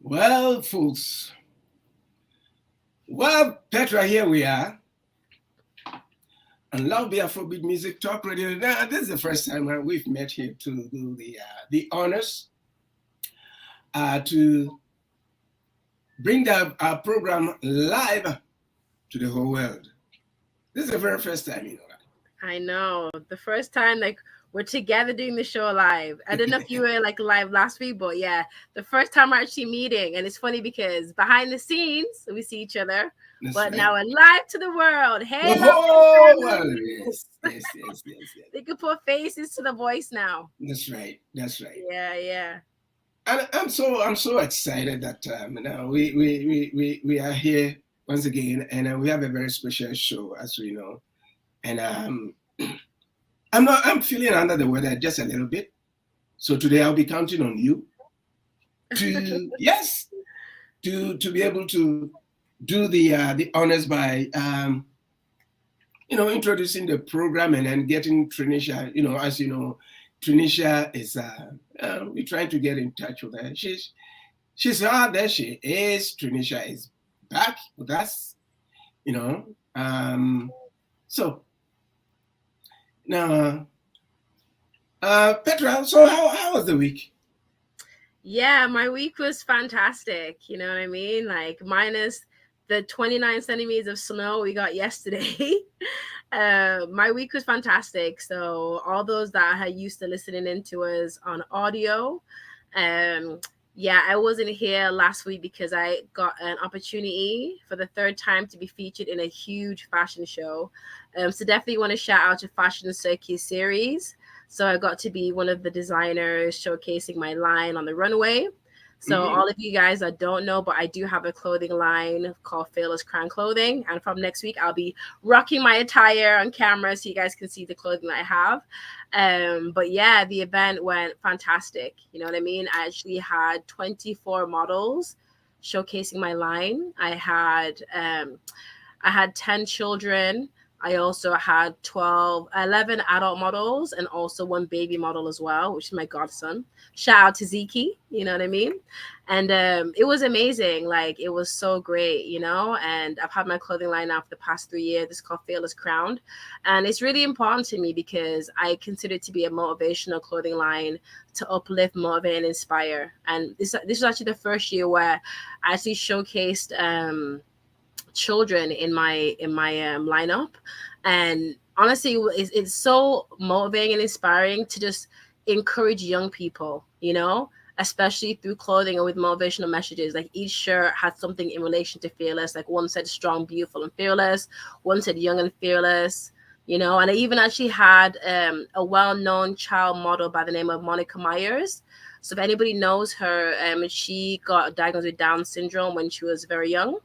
Well, folks, Petra, here we are on Love Be Afrobeat Music Talk Radio. Now, this is the first time we've met here to do the honors to bring our program live to the whole world. This is the very first time, you know. I know. The first time, we're together doing the show live. I don't know if you were live last week, but yeah, the first time we're actually meeting. And it's funny because behind the scenes, we see each other. That's but right. Now we're live to the world. Hey, world. Yes. They can put faces to the voice now. That's right. Yeah. And I'm so excited that now we are here once again, and we have a very special show, as we know. And I'm feeling under the weather just a little bit. So today I'll be counting on you to to be able to do the honors by introducing the program and then getting Trinisha. As you know, Trinisha is we're trying to get in touch with her. She's there she is. Trinisha is back with us. So now, Petra, so how was the week? Yeah, my week was fantastic. You know what I mean? Minus the 29 centimeters of snow we got yesterday. My week was fantastic. So all those that had used to listening into us on audio, I wasn't here last week because I got an opportunity for the third time to be featured in a huge fashion show. So definitely want to shout out to Fashion Circus Series. So I got to be one of the designers showcasing my line on the runway. So all of you guys that don't know, but I do have a clothing line called Fearless Crown Clothing. And from next week, I'll be rocking my attire on camera so you guys can see the clothing that I have. But yeah, the event went fantastic. You know what I mean? I actually had 24 models showcasing my line. I had 10 children. I also had 11 adult models and also one baby model as well, which is my godson. Shout out to Ziki, you know what I mean? And it was amazing. It was so great, and I've had my clothing line now for the past 3 years. It's called Fearless Crowned. And it's really important to me because I consider it to be a motivational clothing line to uplift, motivate, and inspire. And this is actually the first year where I actually showcased children in my lineup, and honestly it's so motivating and inspiring to just encourage young people, especially through clothing and with motivational messages. Each shirt had something in relation to fearless. One said strong, beautiful, and fearless. One said young and fearless, and I even actually had a well-known child model by the name of Monica Myers. So if anybody knows her, she got diagnosed with Down syndrome when she was very young,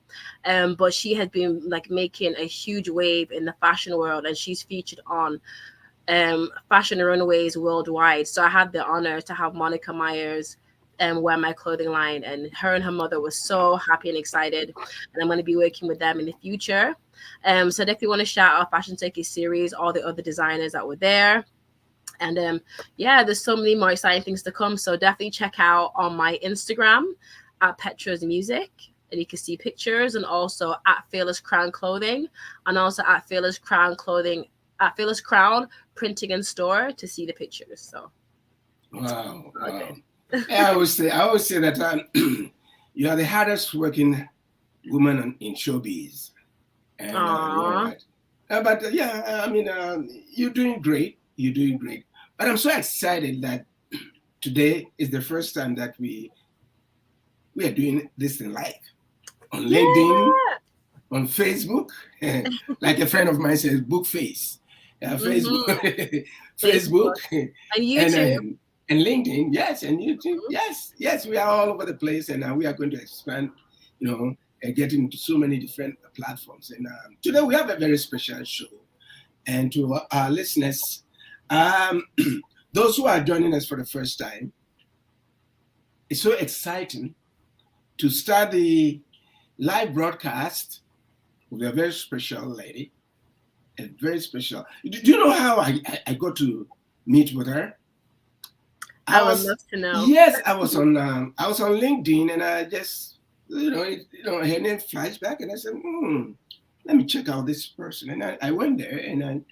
but she has been making a huge wave in the fashion world, and she's featured on fashion runways worldwide. So I had the honor to have Monica Myers wear my clothing line, and her mother was so happy and excited, and I'm going to be working with them in the future. So I definitely want to shout out Fashion Circus Series, all the other designers that were there. And there's so many more exciting things to come. So definitely check out on my Instagram at Petra's Music, and you can see pictures, and also at Fearless Crown Clothing, and also at Fearless Crown Clothing, at Fearless Crown Printing and Store to see the pictures. So wow. I always say that you are the hardest working woman in showbiz. And, but you're doing great. You're doing great. But I'm so excited that today is the first time that we are doing this in live on LinkedIn, on Facebook. Like a friend of mine says, book face. Facebook, Facebook, and YouTube, and LinkedIn, yes, and YouTube, yes. We are all over the place, and we are going to expand, and get into so many different platforms. And today we have a very special show, and to our listeners. Those who are joining us for the first time, it's so exciting to start the live broadcast with a very special lady, Do you know how I got to meet with her? I would love to know. Yes, I was on LinkedIn, and I just her name flashed back, and I said, let me check out this person, and I went there, and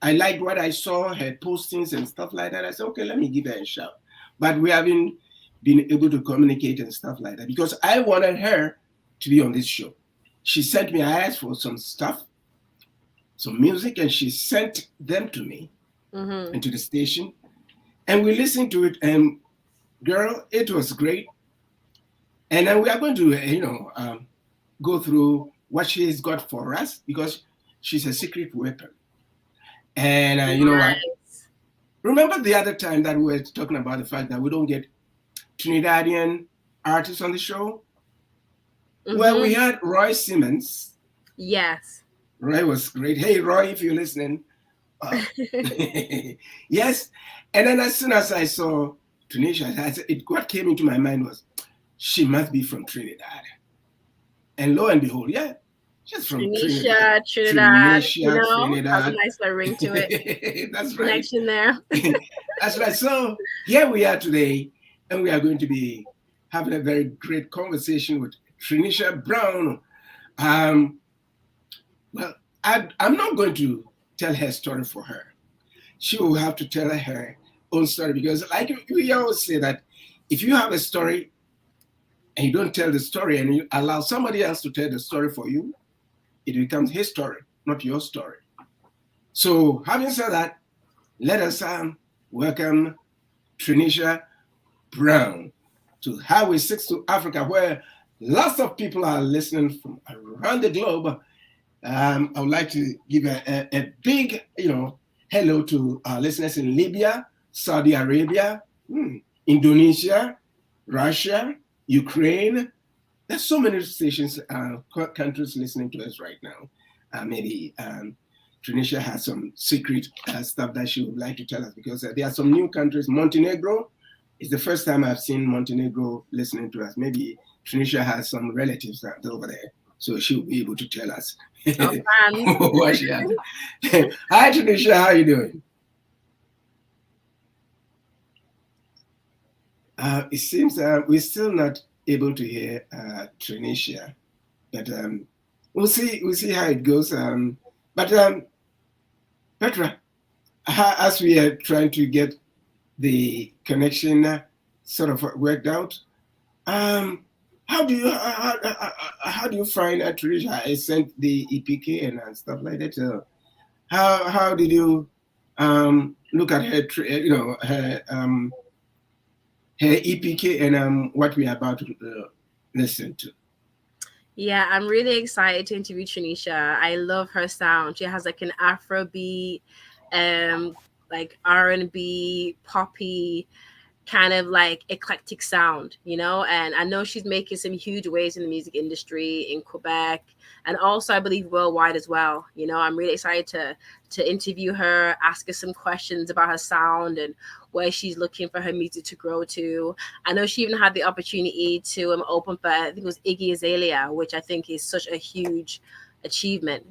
I liked what I saw, her postings and stuff like that. I said, okay, let me give her a shout. But we haven't been able to communicate and stuff like that because I wanted her to be on this show. She sent me, I asked for some stuff, some music, and she sent them to me and to the station. And we listened to it, and girl, it was great. And then we are going to, go through what she has got for us because she's a secret weapon. And you know what? Remember the other time that we were talking about the fact that we don't get Trinidadian artists on the show? Well, we had Roy Simmons. Yes. Roy was great. Hey, Roy, if you're listening. Yes. And then as soon as I saw Trinisha, what came into my mind was, she must be from Trinidad. And lo and behold, yeah, she's from Trinidad. Trinidad. Has a nice ring to it. That's right. Connection there. That's right. So here we are today, and we are going to be having a very great conversation with Trinisha Browne. Well, I'm not going to tell her story for her. She will have to tell her own story because, like we always say, that if you have a story and you don't tell the story and you allow somebody else to tell the story for you, it becomes his story, not your story. So, having said that, let us welcome Trinisha Browne to Highway 6 to Africa, where lots of people are listening from around the globe. I would like to give a big, hello to our listeners in Libya, Saudi Arabia, Indonesia, Russia, Ukraine. There's so many stations, countries listening to us right now. Maybe Trinisha has some secret stuff that she would like to tell us because there are some new countries. Montenegro is the first time I've seen Montenegro listening to us. Maybe Trinisha has some relatives over there, so she'll be able to tell us what she has. Hi, Trinisha, how are you doing? It seems we're still not able to hear Trinisha, but we'll see how it goes. But Petra, as we are trying to get the connection sort of worked out, how do you find Trinisha? I sent the EPK and stuff like that. So how did you look at her her EPK and what we are about to listen to? Yeah, I'm really excited to interview Trinisha. I love her sound. She has like an Afrobeat, like R&B, poppy, kind of like eclectic sound, and I know she's making some huge waves in the music industry in Quebec and also I believe worldwide as well. I'm really excited to interview her, ask her some questions about her sound and where she's looking for her music to grow to. I know she even had the opportunity to open for, I think it was Iggy Azalea, which I think is such a huge achievement,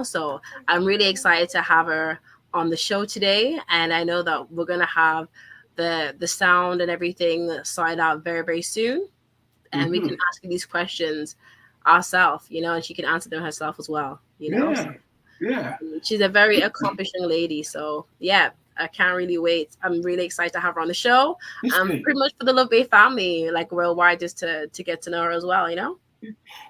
so I'm really excited to have her on the show today, and I know that we're gonna have the sound and everything sorted out very, very soon. And we can ask her these questions ourselves, and she can answer them herself as well, Yeah. She's a very accomplished young lady. So yeah, I can't really wait. I'm really excited to have her on the show. Pretty much for the Love Bay family, like worldwide, just to get to know her as well,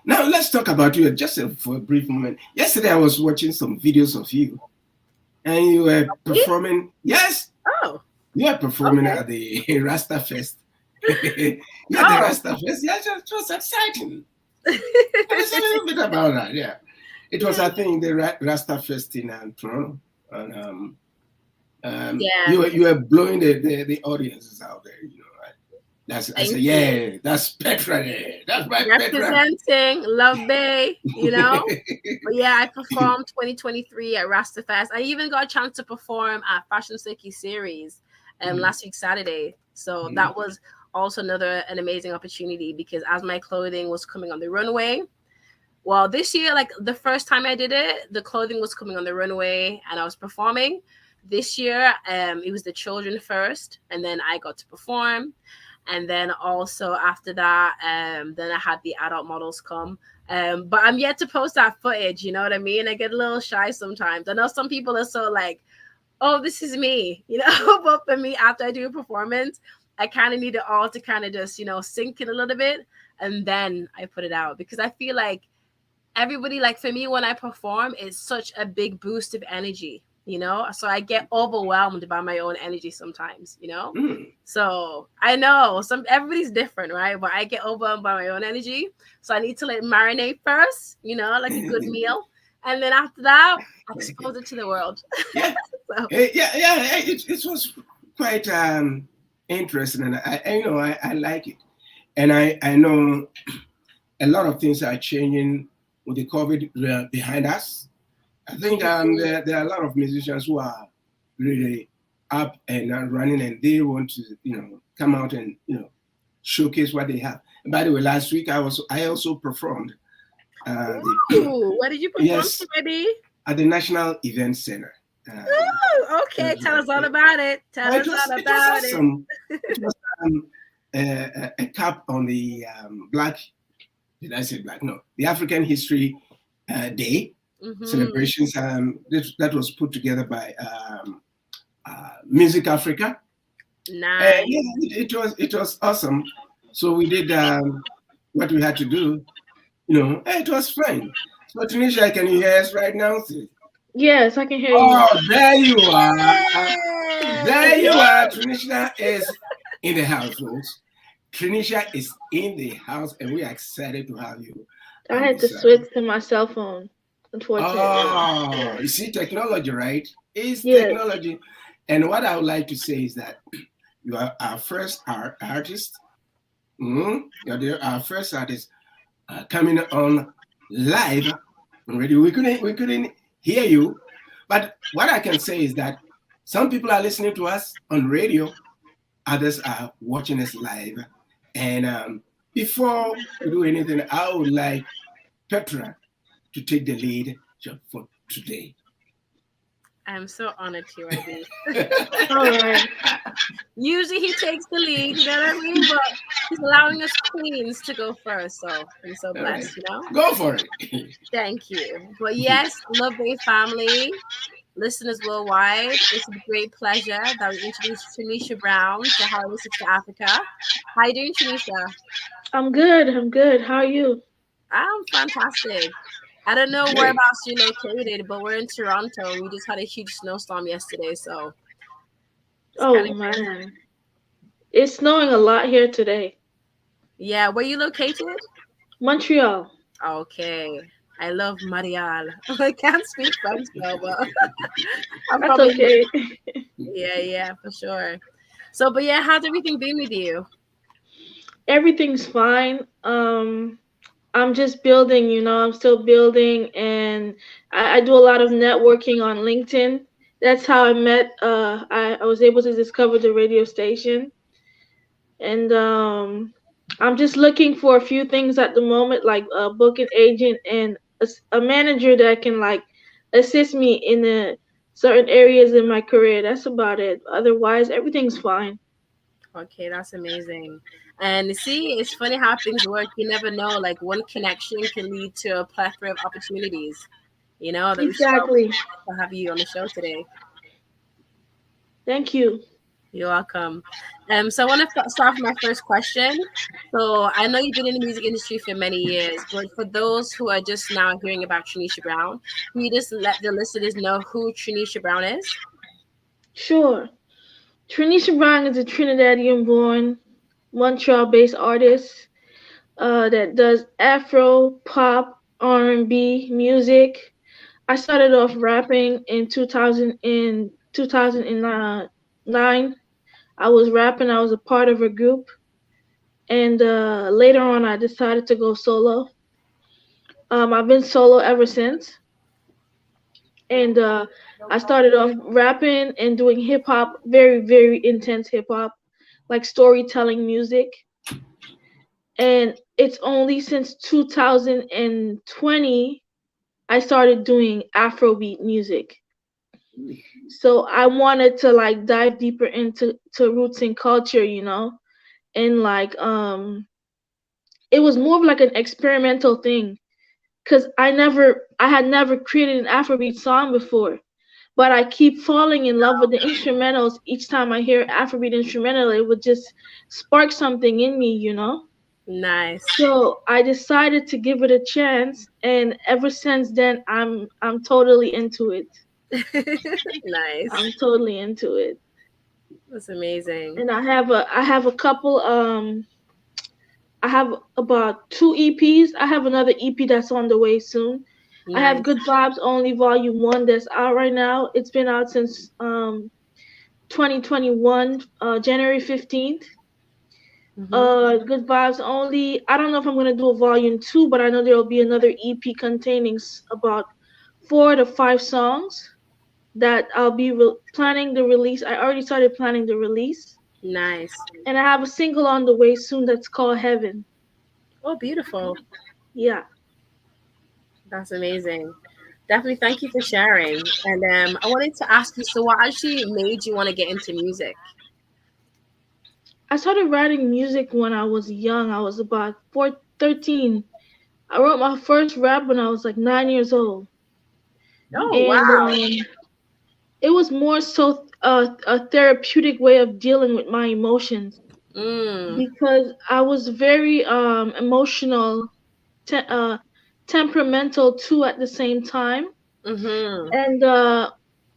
Now let's talk about you just for a brief moment. Yesterday I was watching some videos of you and you were performing. Yes. Oh. You are performing at the Rasta Fest. The Rasta Fest. Yeah, it was exciting. Tell us a little bit about that. Yeah, it was, I think, the Rasta Fest in Toronto. And you were blowing the audiences out there. Right? I said, yeah, that's Petra there. That's my representing Love Bay. But yeah, I performed 2023 at Rasta Fest. I even got a chance to perform at Fashion Circuit Series. Last week Saturday, so that was also an amazing opportunity because as my clothing was coming on the runway, well, this year, like the first time I did it, the clothing was coming on the runway and I was performing. this year, it was the children first, and then I got to perform. And then also after that, then I had the adult models come. But I'm yet to post that footage, you know what I mean? I get a little shy sometimes. I know some people are so like, oh, this is me, you know, but for me, after I do a performance, I kind of need it all to kind of just, you know, sink in a little bit, and then I put it out, because I feel like everybody, like for me, when I perform, it's such a big boost of energy, you know, so I get overwhelmed by my own energy sometimes, you know. So I know everybody's different, right? But I get overwhelmed by my own energy, so I need to let it marinate first, you know, like a good meal, and then after that, expose it to the world. Yeah. So. It was quite interesting, and I like it, and I know a lot of things are changing with the COVID behind us. I think there are a lot of musicians who are really up and running, and they want to, you know, come out and, you know, showcase what they have. And by the way, last week I also performed. What did you perform, baby? At the National Event Center. Okay. Tell us all about it. Tell us all about it. It was a cap on the Black. Did I say Black? No, the African History Day celebrations. That was put together by Music Africa. Nice. It was awesome. So we did what we had to do. You know, it was fun. So Trinisha, can you hear us right now? Yes, I can hear you. Oh, there you are. There you are. Trinisha is in the house, folks. Trinisha is in the house, and we are excited to have you. I had to switch to my cell phone, unfortunately. Oh, you see, technology, right? It's technology. And what I would like to say is that you are our first artist. You're our first artist coming on live on radio. We couldn't hear you, but what I can say is that some people are listening to us on radio, others are watching us live. And before we do anything, I would like Petraa to take the lead for today. I'm so honored, TYB. All right. Usually he takes the lead, you know what I mean? But he's allowing us queens to go first, so I'm so blessed, you know? Go for it. Thank you. But yes, Love Bay family, listeners worldwide, it's a great pleasure that we introduced Trinisha Browne to Hosts To Afrika. How are you doing, Trinisha? I'm good. How are you? I'm fantastic. I don't know whereabouts you're located, but we're in Toronto. We just had a huge snowstorm yesterday, so. Oh, man. It's snowing a lot here today. Yeah, where you located? Montreal. Okay. I love Montreal. I can't speak French though, but that's okay. Yeah, for sure. So, but yeah, how's everything been with you? Everything's fine. I'm just building, you know, I'm still building, and I do a lot of networking on LinkedIn. That's how I met, I was able to discover the radio station. And I'm just looking for a few things at the moment, like a booking agent and a manager that can like assist me in certain areas in my career. That's about it. Otherwise, everything's fine. Okay, that's amazing. And see, it's funny how things work. You never know. Like one connection can lead to a plethora of opportunities. You know, exactly. To have you on the show today. Thank you. You're welcome. So I want to start with my first question. So I know you've been in the music industry for many years, but for those who are just now hearing about Trinisha Browne, can you just let the listeners know who Trinisha Browne is? Sure. Trinisha Browne is a Trinidadian-born, Montreal-based artist that does Afro, pop, R&B music. I started off rapping in 2009. I was rapping. I was a part of a group, and later on, I decided to go solo. I've been solo ever since, and I started off rapping and doing hip hop, very, very intense hip hop, like storytelling music. And it's only since 2020 I started doing Afrobeat music. So I wanted to like dive deeper into roots and culture, and like it was more of like an experimental thing because I had never created an Afrobeat song before. But I keep falling in love with the instrumentals. Each time I hear Afrobeat instrumental, it would just spark something in me. Nice. So I decided to give it a chance, and ever since then, I'm totally into it. Nice. I'm totally into it. That's amazing. And I have a couple I have about 2 EPs. I have another EP that's on the way soon. I have Nice. Good Vibes Only Volume 1 that's out right now. It's been out since 2021, January 15th. Good Vibes Only. I don't know if I'm gonna do a volume 2, but I know there will be another EP containing about 4 to 5 songs that I'll be planning the release. I already started planning the release. Nice. And I have a single on the way soon that's called Heaven. Oh, beautiful. Yeah. That's amazing. Definitely thank you for sharing. And I wanted to ask you, so what actually made you want to get into music? I started writing music when I was young. I was about 13. I wrote my first rap when I was like 9 years old. Oh, And wow. it was more so a therapeutic way of dealing with my emotions because I was very emotional, temperamental too at the same time. And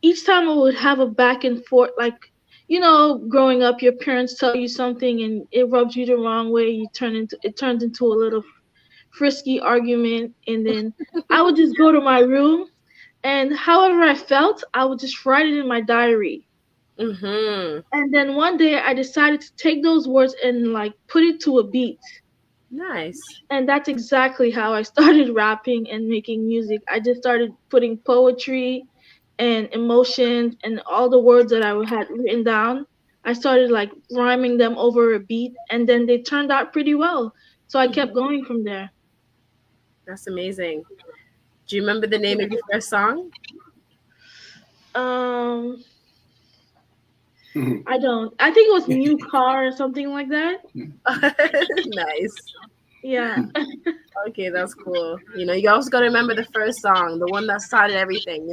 each time I would have a back and forth, like, growing up, your parents tell you something and it rubs you the wrong way. It turns into a little frisky argument, and then I would just go to my room, and however I felt, I would just write it in my diary. And then one day I decided to take those words and like put it to a beat. Nice. And that's exactly how I started rapping and making music. I just started putting poetry and emotions and all the words that I had written down. I started like rhyming them over a beat, and then they turned out pretty well. So I kept going from there. That's amazing. Do you remember the name of your first song? I don't. I think it was New Car or something like that. Nice. Yeah. Okay, that's cool. You also got to remember the first song, the one that started everything.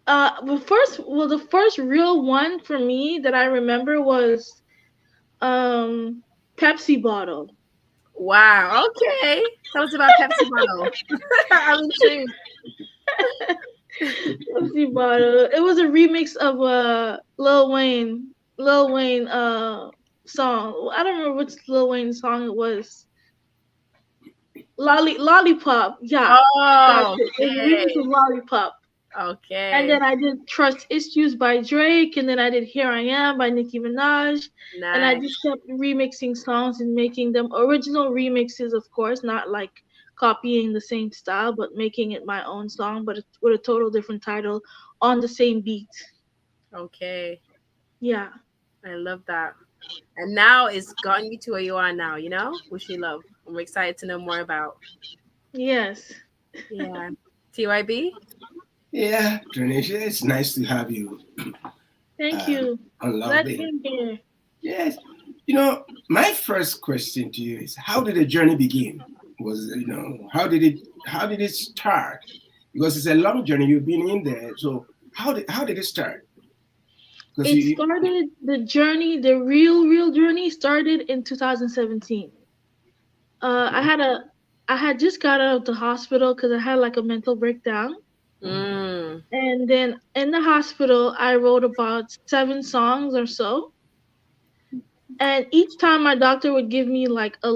The first real one for me that I remember was Pepsi Bottle. Wow. Okay. Tell us about Pepsi Bottle. I'm intrigued. Pepsi Bottle. It was a remix of a Lil Wayne song. I don't remember which Lil Wayne song it was. Lollipop. Yeah. Oh, That's it. It was a remix of Lollipop. okay. And then I did Trust Issues by Drake, and then I did Here I Am by Nicki Minaj. Nice. And I just kept remixing songs and making them original remixes, of course, not like copying the same style, but making it my own song, but with a total different title on the same beat. Okay. Yeah. I love that. And now it's gotten you to where you are now, which we love. I'm excited to know more about. Yes. Yeah. TYB? Yeah, Trinisha, it's nice to have you. Thank you. Glad to be here. Yes. My first question to you is, how did the journey begin? How did it start? Because it's a long journey. You've been in there. So how did it start? The journey, the real journey started in 2017. I had just got out of the hospital because I had like a mental breakdown. And then in the hospital, I wrote about 7 songs or so. And each time my doctor would give me like a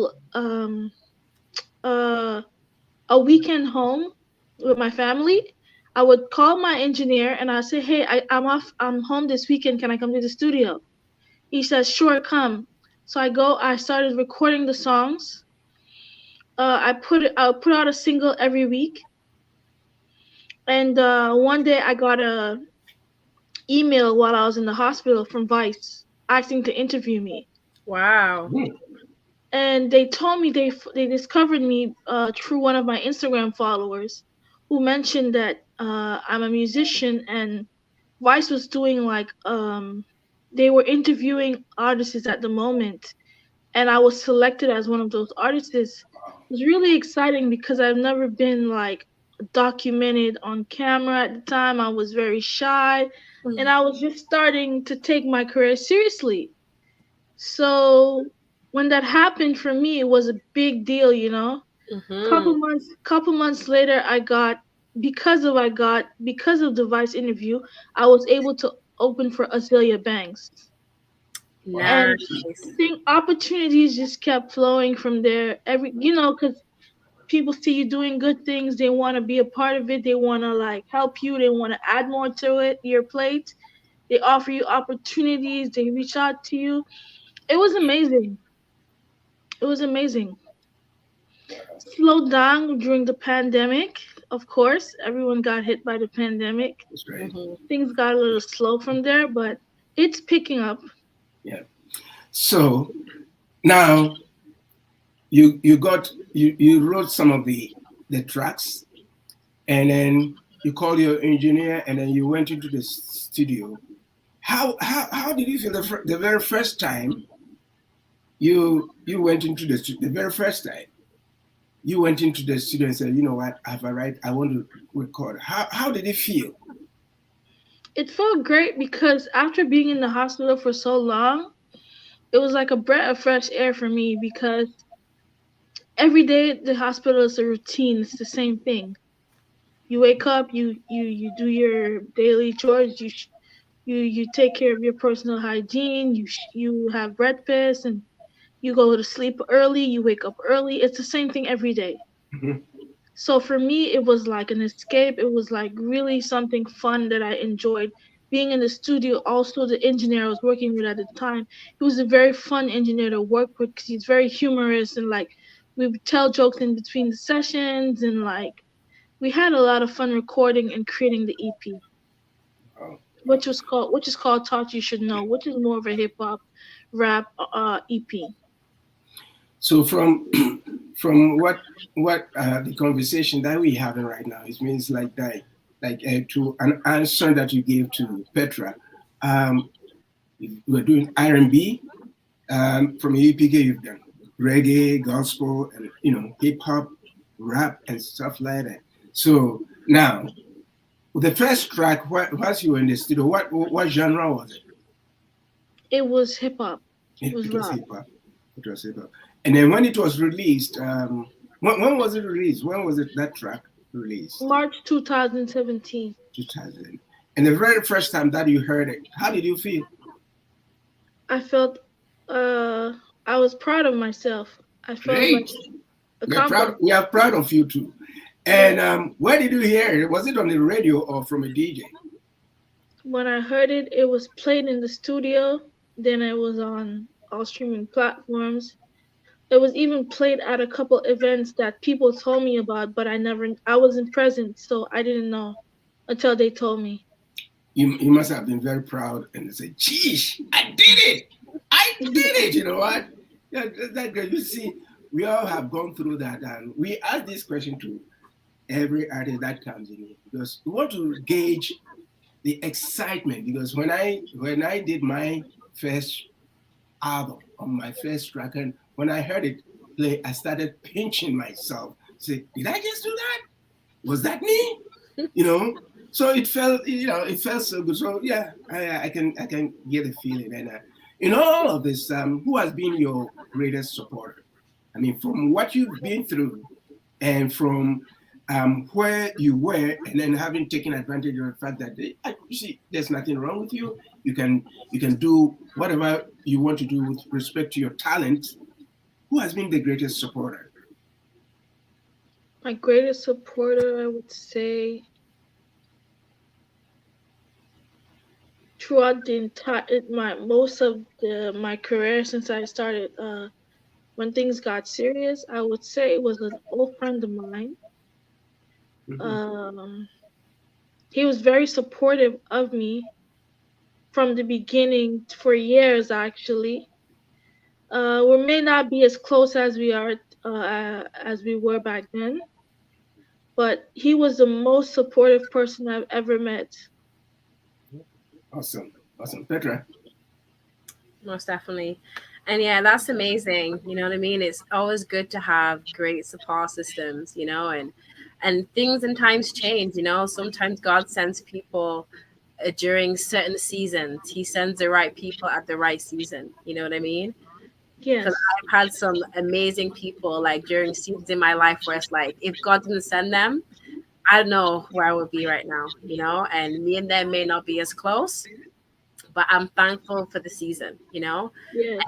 weekend home with my family, I would call my engineer and I'd say, "Hey, I'm home this weekend. Can I come to the studio?" He says, "Sure, come." So I started recording the songs. I'll put out a single every week. And one day I got a email while I was in the hospital from Vice asking to interview me. Wow. And they told me they discovered me through one of my Instagram followers who mentioned that I'm a musician and Vice was doing like they were interviewing artists at the moment, and I was selected as one of those artists. It was really exciting because I've never been like documented on camera at the time. I was very shy, and I was just starting to take my career seriously. So when that happened for me, it was a big deal, you know. Mm-hmm. Couple months later, because of the Vice interview, I was able to open for Azalea Banks, and Nice. I think opportunities just kept flowing from there. Because people see you doing good things, they want to be a part of it, they want to like help you, they want to add more to your plate. They offer you opportunities, they reach out to you. It was amazing. It was amazing. Slowed down during the pandemic, of course. Everyone got hit by the pandemic. That's right. Mm-hmm. Things got a little slow from there, but it's picking up. Yeah. So now you wrote some of the tracks, and then you called your engineer, and then you went into the studio. How did you feel the very first time you went into the very first time you went into the studio and said, you know what, I've arrived, I want to record. How did it feel? It felt great because after being in the hospital for so long, it was like a breath of fresh air for me because every day at the hospital is a routine. It's the same thing. You wake up, you do your daily chores, you take care of your personal hygiene, you have breakfast, and you go to sleep early, you wake up early. It's the same thing every day. Mhm. So for me, it was like an escape. It was like really something fun that I enjoyed. Being in the studio, also the engineer I was working with at the time, he was a very fun engineer to work with because he's very humorous and like we would tell jokes in between the sessions and like we had a lot of fun recording and creating the EP, Oh, which is called Thought You Should Know, which is more of a hip hop rap EP. so from from what the conversation that we having right now, it means like that, like to an answer that you gave to Petra. um we're doing R&B. From UPK, you've done reggae, gospel, and hip hop, rap, and stuff like that. So now, the first track, once you were in the studio, what genre was it? It was hip hop. It was It was rap. hip hop. It was hip hop. And then when it was released, when was it released? When was it that track released? March 2017. 2000. And the very first time that you heard it, how did you feel? I felt uh I was proud of myself. I felt like Great. We're proud. accomplished. We are proud of you too. Yeah. And where did you hear it? Was it on the radio or from a DJ? When I heard it, it was played in the studio. Then it was on all streaming platforms. It was even played at a couple events that people told me about, but I wasn't present, so I didn't know until they told me. You must have been very proud and say, "Geesh, I did it! I did it!" You know what? Yeah, that girl. You see, we all have gone through that, and we ask this question to every artist that comes in here because we want to gauge the excitement. Because when I did my first album on my first track, and when I heard it play, I started pinching myself. Say, did I just do that? Was that me? You know. So it felt so good. So yeah, I can get the feeling. And in all of this, who has been your greatest supporter? I mean, from what you've been through, and from where you were, and then having taken advantage of the fact that you see, there's nothing wrong with you. You can do whatever you want to do with respect to your talent. Who has been the greatest supporter? My greatest supporter, I would say, throughout the entire my career since I started when things got serious, I would say it was an old friend of mine. Mm-hmm. Um, he was very supportive of me from the beginning for years actually. We may not be as close as we were back then, but he was the most supportive person I've ever met. Awesome. Petraa. Most definitely. And yeah, that's amazing. You know what I mean? It's always good to have great support systems, and things and times change, Sometimes God sends people during certain seasons. He sends the right people at the right season. You know what I mean? Because Yes. I've had some amazing people like during seasons in my life where it's like, if God didn't send them, I don't know where I would be right now, and me and them may not be as close, but I'm thankful for the season. Yes.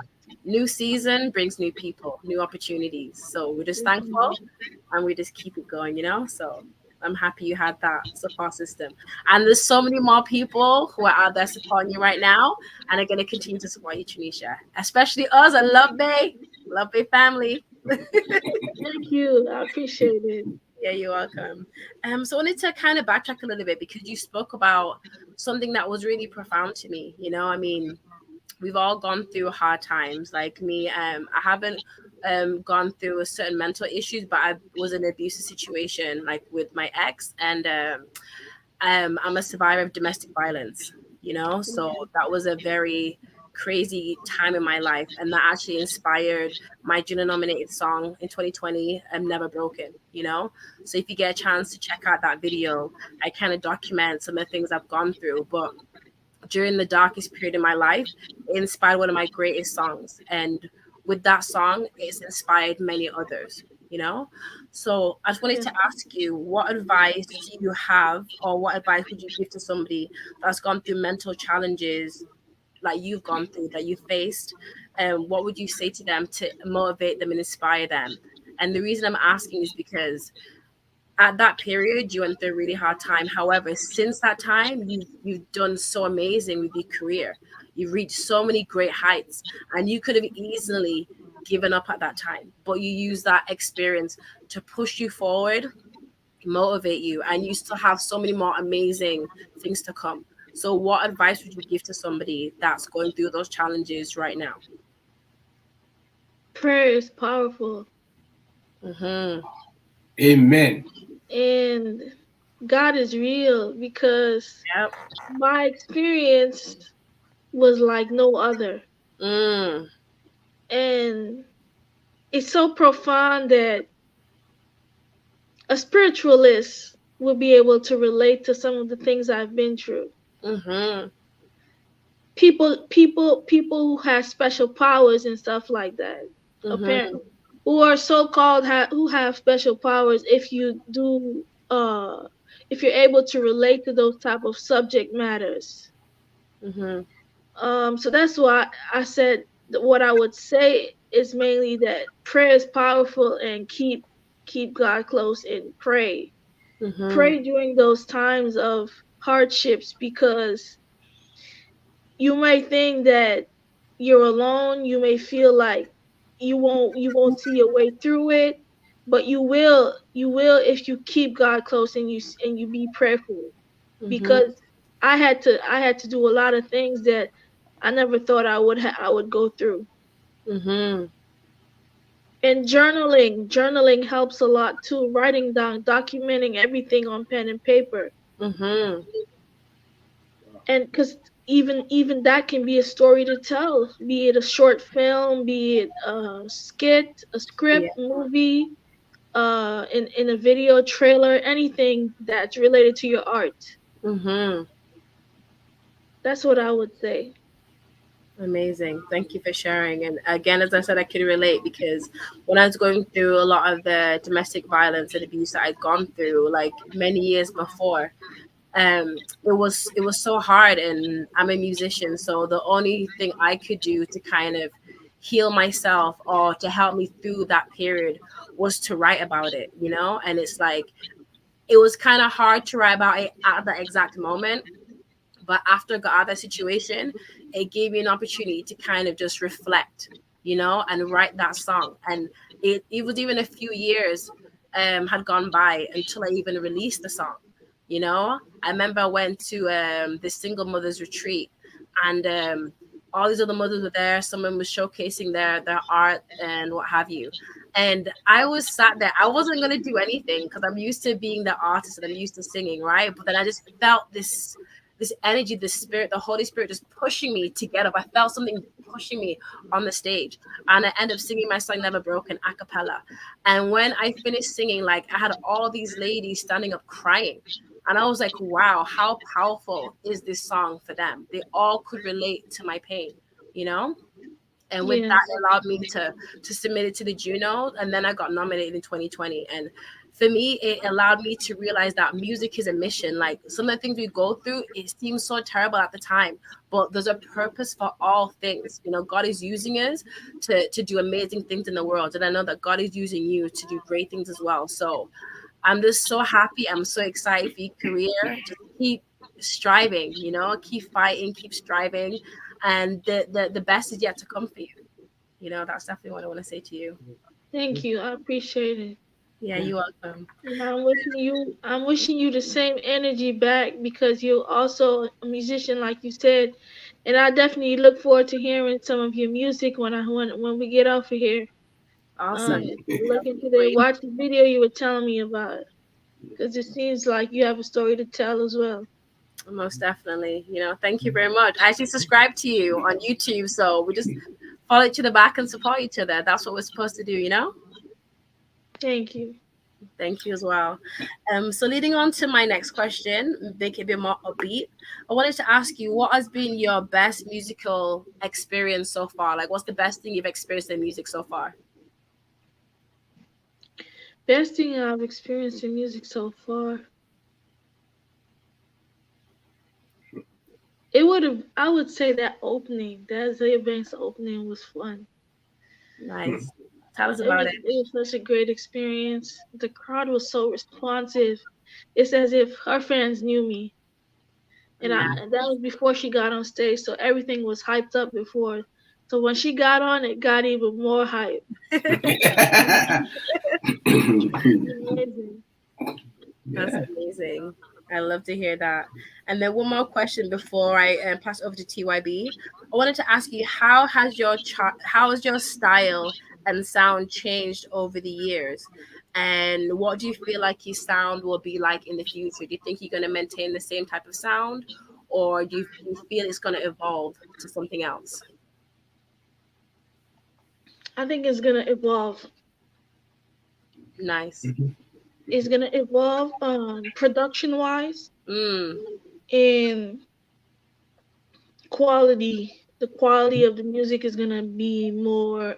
New season brings new people, new opportunities. So we're just thankful and we just keep it going. So I'm happy you had that support system. And there's so many more people who are out there supporting you right now and are going to continue to support you, Trinisha. Especially us at Love Bay family. Thank you. I appreciate it. Yeah, you're welcome. So I wanted to kind of backtrack a little bit because you spoke about something that was really profound to me. I mean, we've all gone through hard times. Like me, I haven't gone through a certain mental issues, but I was in an abusive situation, like with my ex, and I'm a survivor of domestic violence. So that was a very crazy time in my life, and that actually inspired my Juno nominated song in 2020, "I'm Never Broken." So if you get a chance to check out that video, I kind of document some of the things I've gone through, but during the darkest period in my life, it inspired one of my greatest songs. And with that song, it's inspired many others, you know? So I just wanted Yeah. to ask you, what advice do you have, or what advice would you give to somebody that's gone through mental challenges like you've gone through, that you faced? And what would you say to them to motivate them and inspire them? And the reason I'm asking is because at that period you went through a really hard time. However, since that time, you've done so amazing with your career. You've reached so many great heights, and you could have easily given up at that time, but you use that experience to push you forward, motivate you, and you still have so many more amazing things to come. So what advice would you give to somebody that's going through those challenges right now? Prayer is powerful, Mm-hmm. Amen. and God is real because Yep. my experience was like no other. Mm. And it's so profound that a spiritualist will be able to relate to some of the things I've been through. Mm-hmm. People who have special powers and stuff like that, Mm-hmm. apparently, who are so called who have special powers. If you do, if you're able to relate to those type of subject matters, Mm-hmm. so that's why I said that what I would say is mainly that prayer is powerful, and keep God close and pray. Mm-hmm. Pray during those times of hardships, because you may think that you're alone. You may feel like you won't see your way through it, but you will if you keep God close and you be prayerful. Mm-hmm. Because I had to do a lot of things that I never thought I would go through. Mm-hmm. And journaling helps a lot too. Writing down, documenting everything on pen and paper. Mm-hmm. And because even that can be a story to tell, be it a short film, be it a skit, a Yeah. script, movie, in a video trailer, anything that's related to your art. Mm-hmm. That's what I would say. Amazing. Thank you for sharing. And again, as I said, I could relate because when I was going through a lot of the domestic violence and abuse that I'd gone through like many years before, it was so hard. And I'm a musician, so the only thing I could do to kind of heal myself or to help me through that period was to write about it. And it's like it was kind of hard to write about it at that exact moment. But after I got out of that situation, it gave me an opportunity to kind of just reflect, and write that song. And it was even a few years had gone by until I even released the song. I remember I went to this single mothers retreat, and all these other mothers were there. Someone was showcasing their art and what have you. And I was sat there. I wasn't gonna do anything because I'm used to being the artist and I'm used to singing, right? But then I just felt this this energy, this spirit, the Holy Spirit just pushing me to get up. I felt something pushing me on the stage, and I ended up singing my song Never Broken a cappella. And when I finished singing, like, I had all these ladies standing up crying, and I was like, wow, how powerful is this song for them? They all could relate to my pain, you know. And with that, Yes. it allowed me to submit it to the Juno, and then I got nominated in 2020. And for me, it allowed me to realize that music is a mission. Like, some of the things we go through, it seems so terrible at the time, but there's a purpose for all things. You know, God is using us to do amazing things in the world, and I know that God is using you to do great things as well. So I'm just so happy. I'm so excited for your career. Just keep striving, you know, keep fighting, keep striving, and the best is yet to come for you. You know, that's definitely what I want to say to you. Thank you. I appreciate it. Yeah, you're welcome. And I'm wishing you the same energy back because you're also a musician, like you said. And I definitely look forward to hearing some of your music when we get off of here. Awesome. Look into the watch the video you were telling me about because it seems like you have a story to tell as well. Most definitely. You know, thank you very much. I actually subscribe to you on YouTube, so we just follow each other back and support each other. That's what we're supposed to do, you know? Thank you. Thank you as well. So leading on to my next question, make it a bit more upbeat. I wanted to ask you, what has been your best musical experience so far? Like, what's the best thing you've experienced in music so far? Best thing I've experienced in music so far. I would say that Isaiah Banks opening was fun. Nice. Tell us It about was it. it was such a great experience. The crowd was so responsive. It's as if her fans knew me. And that was before she got on stage, so everything was hyped up before. So when she got on, it got even more hype. Amazing. That's amazing. I love to hear that. And then one more question before I pass over to TYB. I wanted to ask you, how has your style and sound changed over the years? And what do you feel like your sound will be like in the future? Do you think you're going to maintain the same type of sound, or do you feel it's going to evolve to something else? I think it's gonna evolve. Nice. It's gonna evolve production wise Mm. and quality. The quality of the music is gonna be more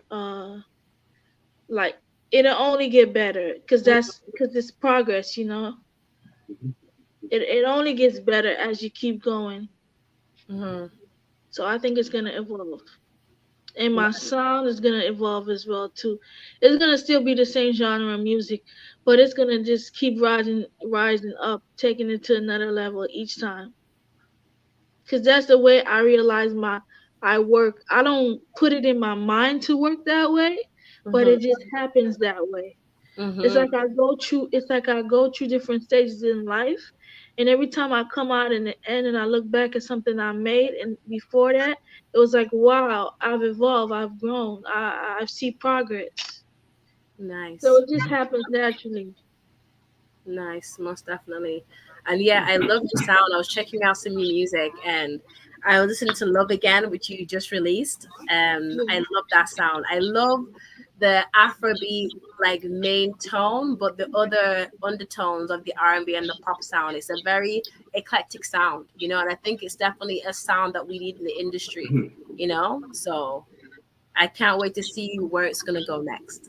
like it'll only get better because it's progress, you know. It only gets better as you keep going. Mm-hmm. So I think it's gonna evolve. And my sound is gonna evolve as well too. It's gonna still be the same genre of music, but it's gonna just keep rising up, taking it to another level each time. Cause that's the way I realize I work. I don't put it in my mind to work that way, but Mm-hmm. it just happens that way. It's Mm-hmm. like I go through different stages in life, and every time I come out in the end and I look back at something I made, and before that, it was like, wow, I've evolved, I've grown, I see progress. So Nice. it just happens naturally. Nice, most definitely. And yeah, I love your sound. I was checking out some new music, and I was listening to Love Again, which you just released. I Yeah. love that sound. I love the Afrobeat like main tone, but the other undertones of the R&B and the pop sound. It's a very eclectic sound, you know, and I think it's definitely a sound that we need in the industry, you know. So I can't wait to see where it's gonna go next.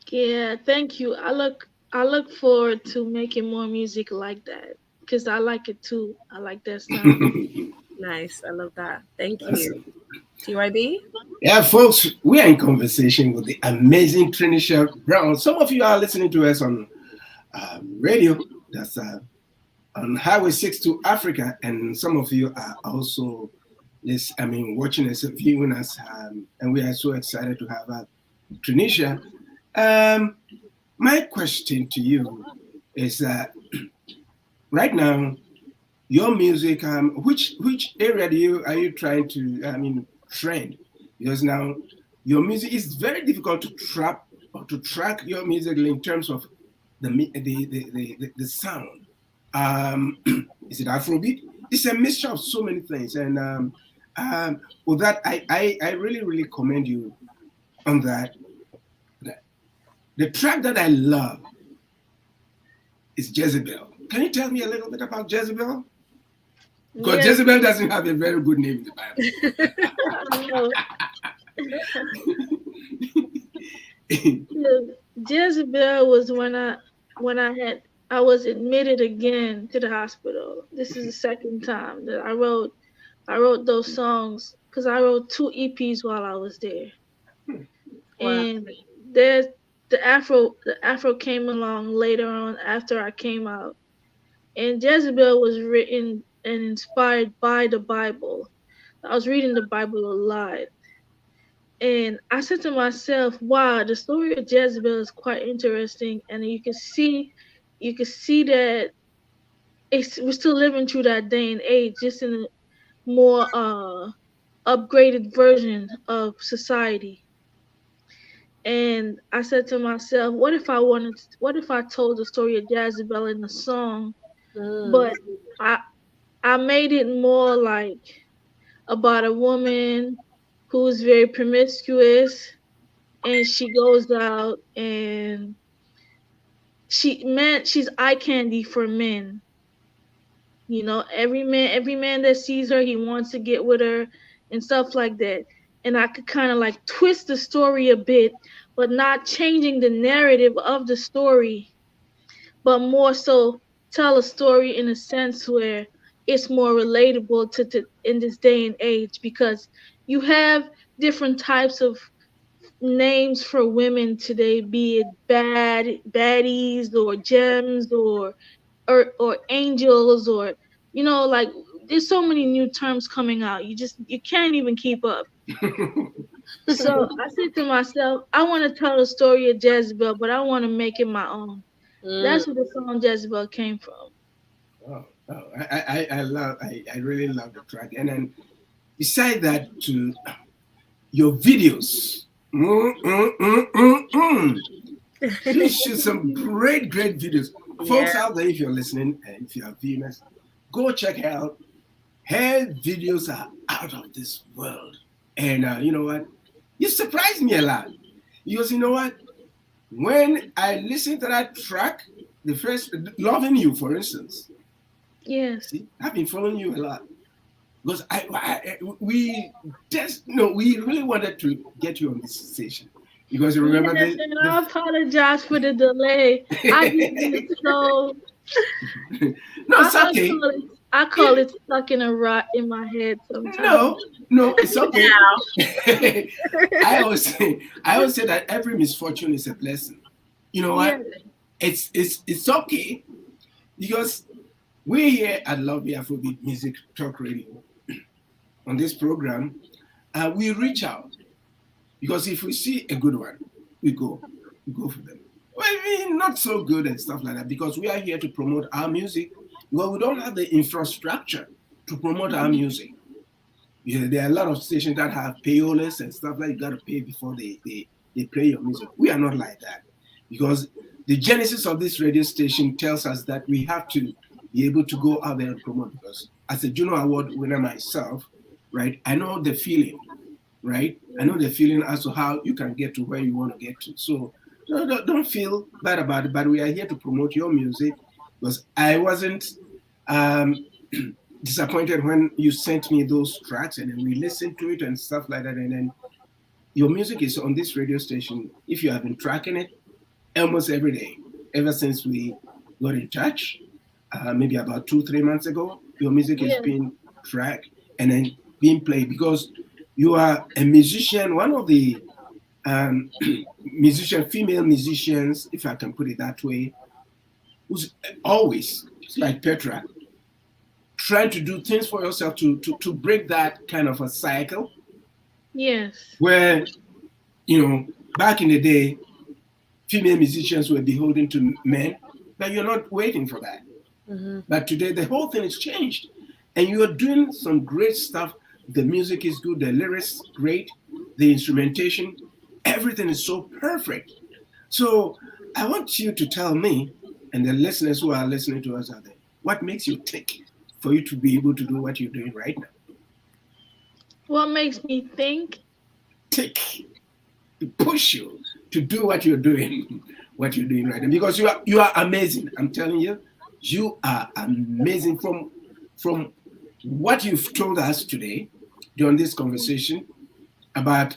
Yeah, thank you. I look forward to making more music like that because I like it too. I like that sound. Nice. I love that. Thank you. TYB? Yeah, folks, we are in conversation with the amazing Trinisha Browne. Some of you are listening to us on radio. That's on Highway 6 to Africa, and some of you are also watching us, viewing us, and we are so excited to have Trinisha. My question to you is that right now, your music, which area are you trying to trend? Because now your music is very difficult to trap or to track your music in terms of the sound. Is it Afrobeat? It's a mixture of so many things. And with that, I really, really commend you on that. The track that I love is Jezebel. Can you tell me a little bit about Jezebel? Because Jezebel doesn't have a very good name in the Bible. Jezebel was when I was admitted again to the hospital. This is the second time that I wrote those songs because I wrote 2 EPs while I was there. Wow. And there's the Afro came along later on after I came out. And Jezebel was written and inspired by the Bible. I was reading the Bible a lot. And I said to myself, wow, the story of Jezebel is quite interesting. And you can see that we're still living through that day and age, just in a more upgraded version of society. And I said to myself, what if I told the story of Jezebel in a song, but I made it more like about a woman who is very promiscuous, and she goes out and she's eye candy for men. You know, every man that sees her, he wants to get with her and stuff like that. And I could kind of like twist the story a bit, but not changing the narrative of the story, but more so tell a story in a sense where it's more relatable to in this day and age, because you have different types of names for women today, be it baddies or gems or angels, or like there's so many new terms coming out. You can't even keep up. So I said to myself, I want to tell the story of Jezebel, but I want to make it my own. That's where the song Jezebel came from. Oh, I really love the track. And then beside that, to your videos, you shoot some great videos. Folks out there, if you're listening and if you are viewers, go check out. Her videos are out of this world. And you know what? You surprised me a lot. Because you know what? When I listened to that track, the first, Loving You, for instance. Yes. See, I've been following you a lot. Because we really wanted to get you on this station. Because you remember I apologize for the delay. I did so. No, it's okay. I call it stuck in a rut in my head sometimes. No, it's okay. I always say that every misfortune is a blessing. You know what? Yeah. It's okay, because we're here at Lovely Afrobeat Music Talk Radio. On this program, we reach out, because if we see a good one, we go for them. Well, I mean, not so good and stuff like that, because we are here to promote our music. Well, we don't have the infrastructure to promote our music. There are a lot of stations that have payolas and stuff like you got to pay before they play your music. We are not like that, because the genesis of this radio station tells us that we have to be able to go out there and promote. Because as a Juno Award winner myself, right, I know the feeling, right? I know the feeling as to how you can get to where you want to get to. So don't feel bad about it, but we are here to promote your music. Because I wasn't disappointed when you sent me those tracks, and then we listened to it and stuff like that. And then your music is on this radio station. If you have been tracking it almost every day, ever since we got in touch, maybe about 2-3 months ago, your music is being tracked and then being played, because you are a musician, one of the female musicians, if I can put it that way, who's always, like Petraa, trying to do things for yourself to break that kind of a cycle. Yes. Where, back in the day, female musicians were beholden to men, but you're not waiting for that. Mm-hmm. But today, the whole thing has changed. And you're doing some great stuff. The music is good, the lyrics great, the instrumentation, everything is so perfect. So I want you to tell me, and the listeners who are listening to us out there, What makes you tick for you to be able to do what you're doing right now? What makes me think? Tick to push you to do what you're doing, right now. Because you are amazing. I'm telling you, you are amazing from what you've told us today during this conversation about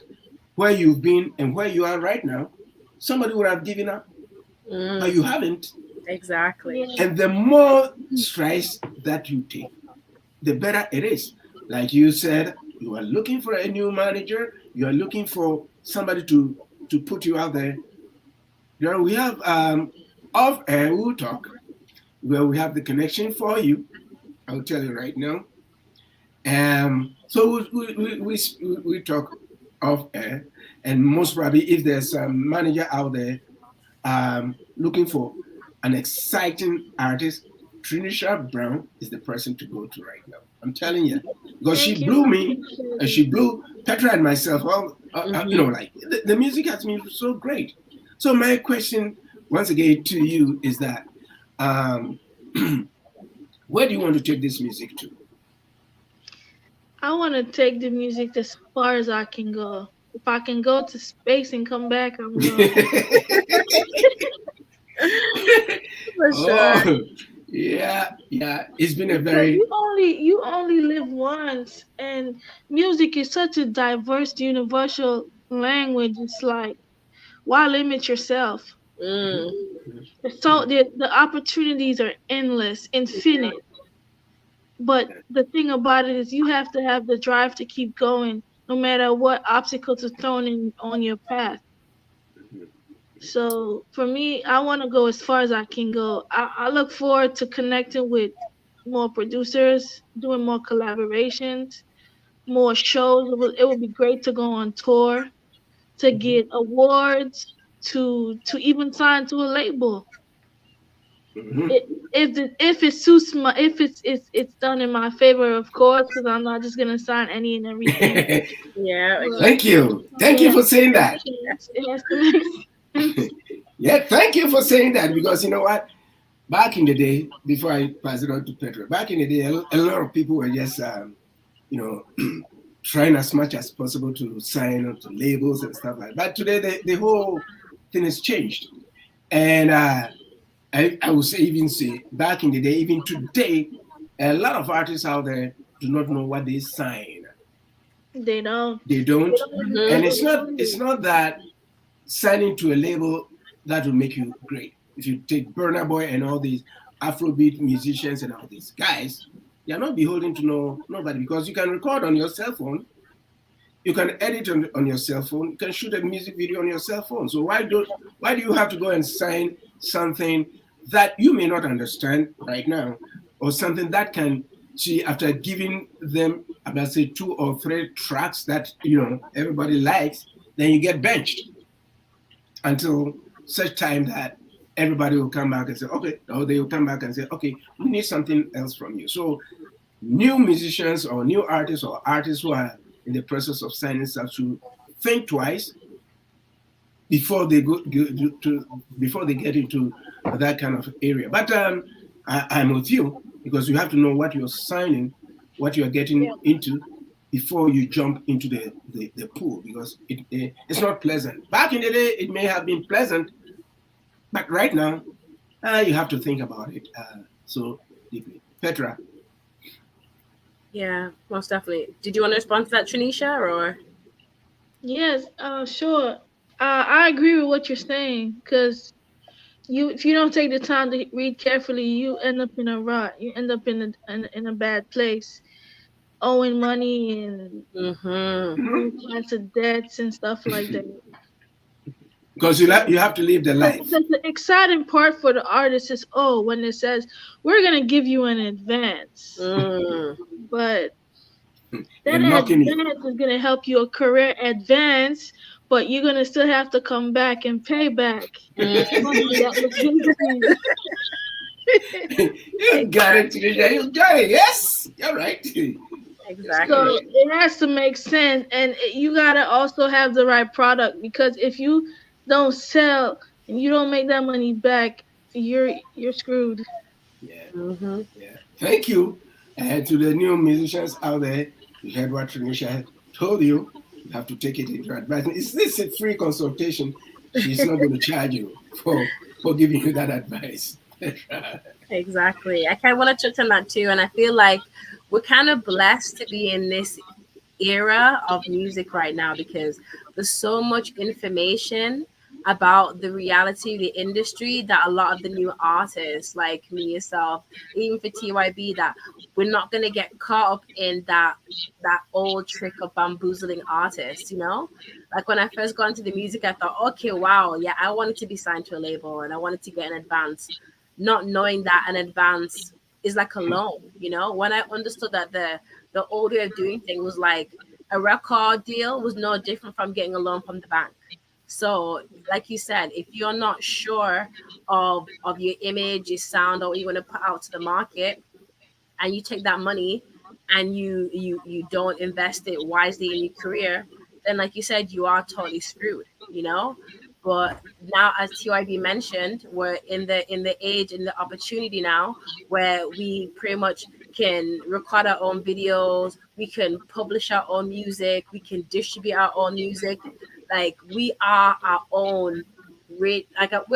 where you've been and where you are right now. Somebody would have given up, but you haven't. Exactly. Yeah. And the more strides that you take, the better it is. Like you said, you are looking for a new manager. You are looking for somebody to put you out there. There we have off air. We'll talk where we have the connection for you. I'll tell you right now. So we talk off air, and most probably if there's a manager out there looking for an exciting artist, Trinisha Browne is the person to go to right now. I'm telling you, because she blew me, and she blew Petra and myself. Well, like the music has been so great. So my question, once again, to you is that, where do you want to take this music to? I want to take the music as far as I can go. If I can go to space and come back, I'm going. For sure. Oh, yeah. It's been a very You only live once, and music is such a diverse, universal language. It's like, why limit yourself? So the opportunities are endless, infinite. But the thing about it is, you have to have the drive to keep going, no matter what obstacles are thrown in on your path. So for me, I want to go as far as I can go. I look forward to connecting with more producers, doing more collaborations, more shows. It would be great to go on tour, to get awards, to even sign to a label. If it suits my, if it's done in my favor, of course, because I'm not just gonna sign any and everything. Yeah. Thank you for saying that. It has to make sense. Yeah, thank you for saying that, because you know what? Back in the day, before I pass it on to Petra, back in the day, a lot of people were just, trying as much as possible to sign up to labels and stuff like that. But today, the whole thing has changed. And I would even say, back in the day, even today, a lot of artists out there do not know what they sign. They don't. And it's not that signing to a label that will make you great. If you take Burna Boy and all these Afrobeat musicians and all these guys, they are not beholden to nobody, because you can record on your cell phone, you can edit on your cell phone, you can shoot a music video on your cell phone. So why do you have to go and sign something that you may not understand right now, or something that can see, after giving them about say 2 or 3 tracks that everybody likes, then you get benched until such time that everybody will come back and say, okay, or they will come back and say, okay, we need something else from you. So new musicians or new artists or artists who are in the process of signing stuff should think twice before they before they get into that kind of area. But I'm with you, because you have to know what you're signing, what you're getting into, before you jump into the pool, because it's not pleasant. Back in the day, it may have been pleasant, but right now, you have to think about it so deeply. Petra. Yeah, most definitely. Did you want to respond to that, Trinisha, or? Yes, sure. I agree with what you're saying, because if you don't take the time to read carefully, you end up in a rut. You end up in a bad place, owing money and all kinds of debts and stuff like that. Because you have to live the life. The exciting part for the artist is when it says, we're gonna give you an advance, but that advance is gonna help your career advance, but you're gonna still have to come back and pay back. You got it, Trinisha. You got it. Yes, you're right. Exactly. So it has to make sense, and you gotta also have the right product, because if you don't sell and you don't make that money back, you're screwed. Yeah. Mm-hmm. Yeah. Thank you. And to the new musicians out there, you heard what Trinisha told you. You have to take it into advice. Is this a free consultation? She's not going to charge you for giving you that advice. Exactly. I kind of want to touch on that too, and I feel like we're kind of blessed to be in this era of music right now because there's so much information about the reality of the industry that a lot of the new artists like me yourself, even for TYB, that we're not going to get caught up in that old trick of bamboozling artists, you know? Like when I first got into the music, I thought, okay, wow, yeah, I wanted to be signed to a label and I wanted to get an advance, not knowing that an advance is like a loan, you know? When I understood that the old way of doing things was like a record deal was no different from getting a loan from the bank. So, like you said, if you're not sure of your image, your sound, or what you want to put out to the market, and you take that money and you don't invest it wisely in your career, then like you said, you are totally screwed, you know. But now, as TYB mentioned, we're in the age and the opportunity now where we pretty much can record our own videos, we can publish our own music, we can distribute our own music. Like we are our own we're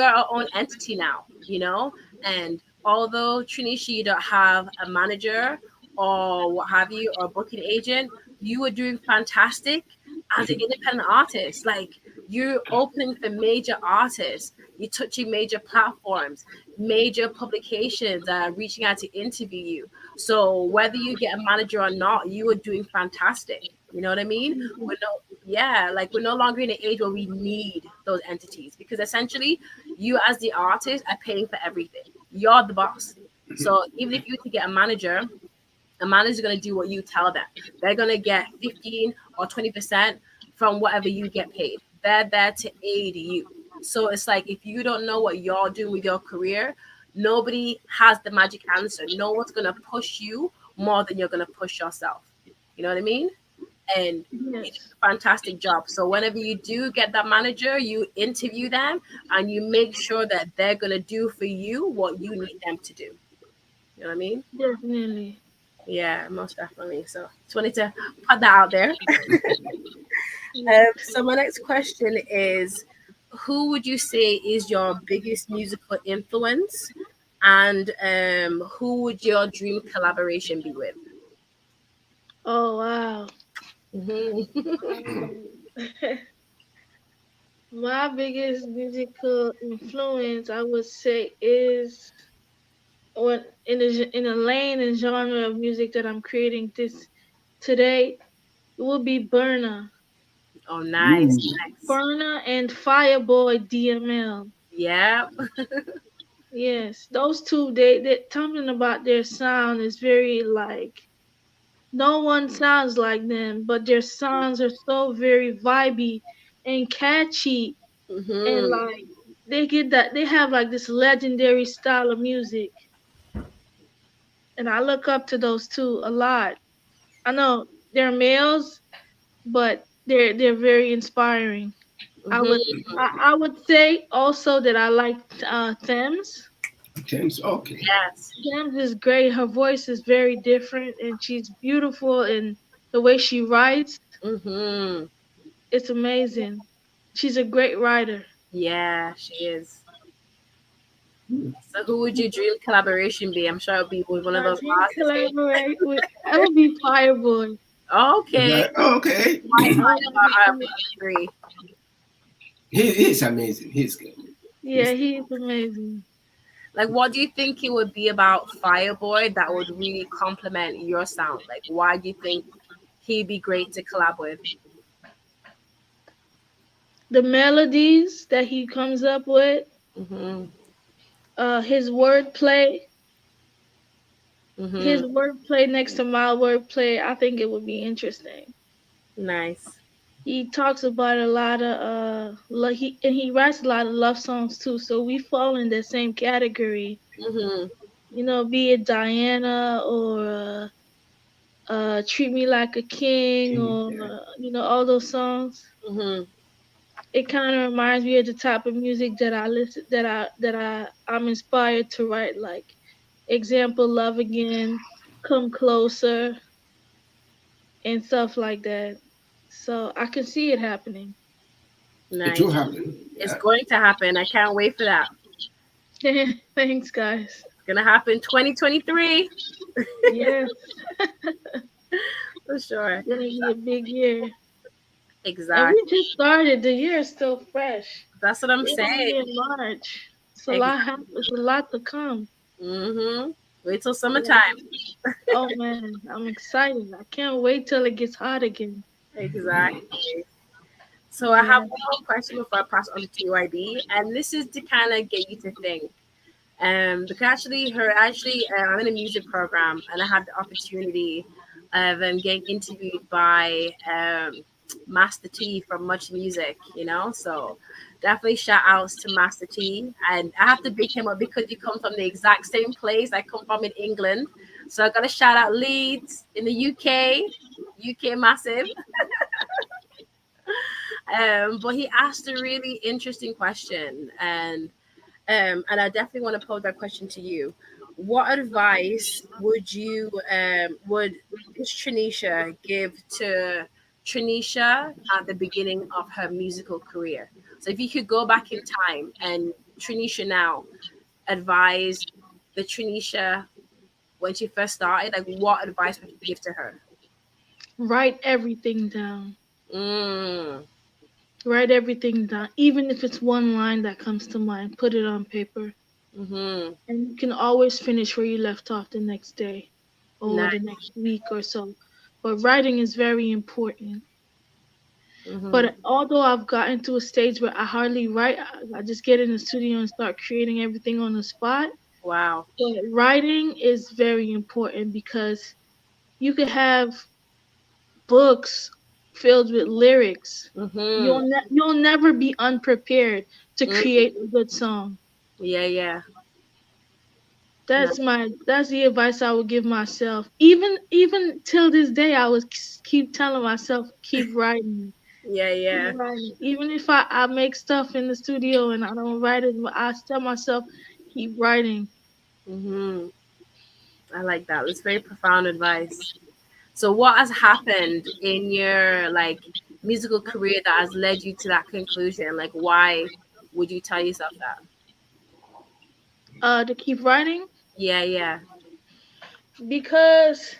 our own entity now, you know. And although Trinisha, you don't have a manager or what have you or a booking agent, you were doing fantastic as an independent artist. Like you're opening for major artists, you're touching major platforms, major publications are reaching out to interview you. So whether you get a manager or not, you are doing fantastic. You know what I mean? We're no, yeah, like we're no longer in an age where we need those entities because essentially you as the artist are paying for everything. You're the boss. So even if you were to get a manager is going to do what you tell them. They're going to get 15 or 20% from whatever you get paid. They're there to aid you. So it's like if you don't know what you're doing with your career, nobody has the magic answer. No one's going to push you more than you're going to push yourself. You know what I mean? And you do Yes. a fantastic job. So whenever you do get that manager, you interview them and you make sure that they're going to do for you what you need them to do. You know what I mean? Definitely. Yeah, most definitely. So just wanted to put that out there. Yeah. So my next question is, who would you say is your biggest musical influence, and who would your dream collaboration be with? Oh wow. Hmm. Um, my biggest musical influence, I would say, is what in a lane and genre of music that I'm creating this today. It will be Burna, Oh, nice, Ooh. nice. Burna and Fireboy DML. Yeah. Yes, those two. They something about their sound is very like no one sounds like them, but their sounds are so very vibey and catchy, and Hmm. like they have like this legendary style of music, and I look up to those two a lot. I know they're males, but they're very inspiring. I would Hmm. I would say also that I like Thames. James, okay. Yes. Thames is great. Her voice is very different, and she's beautiful, and the way she writes, Hmm. it's amazing. She's a great writer. Yeah, she is. So who would your dream collaboration be? I'm sure it would be with one of My those dream artists. collaborate with I would be Fireboy. Okay. Right. Okay. Why I would I be, agree. He's amazing. He's good. yeah, He's, he's amazing. Like, what do you think it would be about Fireboy that would really complement your sound? Like, why do you think he'd be great to collab with? The melodies that he comes up with, Mm-hmm. his wordplay, Mm-hmm. next to my wordplay, I think it would be interesting. Nice. He talks about a lot of he writes a lot of love songs too, so we fall in the same category. Mm-hmm. Be it Diana or Treat Me Like a King king. or Yeah. all those songs. Mm-hmm. It kind of reminds me of the type of music that I listen that I'm inspired to write like. example, Love Again, Come Closer, and stuff like that. So I can see it happening. It will Nice. happen. It's Yeah. going to happen. I can't wait for that. Thanks, guys. It's gonna happen 2023 Yes, for sure. it's gonna be a big year. And we Exactly. just started. The year is still fresh. That's what I'm We're saying. only in March. Exactly. It's a lot to come. Wait till Yeah. summertime. Oh man, I'm excited. I can't wait till it gets hot again. Exactly. So I have Yeah. one more question before I pass on to TYB, and this is to kind of get you to think. Because I'm in a music program, and I had the opportunity of getting interviewed by Master T from Much Music. So definitely shout outs to Master T, and I have to big him up because he comes from the exact same place I come from in England. So I got to shout out Leeds in the UK, UK massive. But he asked a really interesting question, and I definitely want to pose that question to you. What advice would Trinisha give to Trinisha at the beginning of her musical career? So if you could go back in time and Trinisha now advise the Trinisha when she first started, like what advice would you give to her? Write everything down. Mm, Write everything down. Even if it's one line that comes to mind, put it on paper. mm-hmm. And you can always finish where you left off the next day or the Nice. next week or so. But writing is very important. Mm-hmm. But although I've gotten to a stage where I hardly write, I just get in the studio and start creating everything on the spot. Wow. But writing is very important because you could have books filled with lyrics. Mm-hmm. You'll never be unprepared to Mm, create a good song. yeah, yeah. No, That's the advice I would give myself. Even till this day, I was keep telling myself yeah, keep yeah. writing. Even if I make stuff in the studio and I don't write it, I tell myself keep writing. Mm-hmm. I like that. It's very profound advice. So, what has happened in your musical career that has led you to that conclusion? Like, why would you tell yourself that? To keep writing Yeah, yeah. because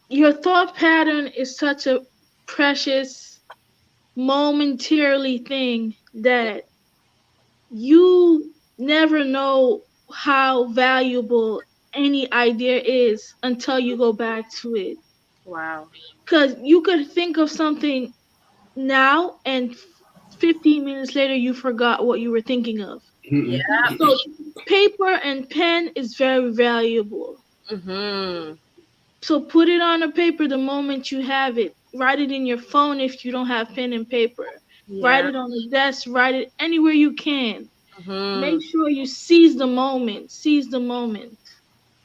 your thought pattern is such a precious, momentarily thing that you never know how valuable any idea is until you go back to it. Wow. Because you could think of something now and 15 minutes later you forgot what you were thinking of. Yeah. So paper and pen is very valuable. Mm-hmm. So put it on a paper the moment you have it. Write it in your phone if you don't have pen and paper. Write Yeah. it on the desk, write it anywhere you can. Mm-hmm. Make sure you seize the moment. Seize the moment.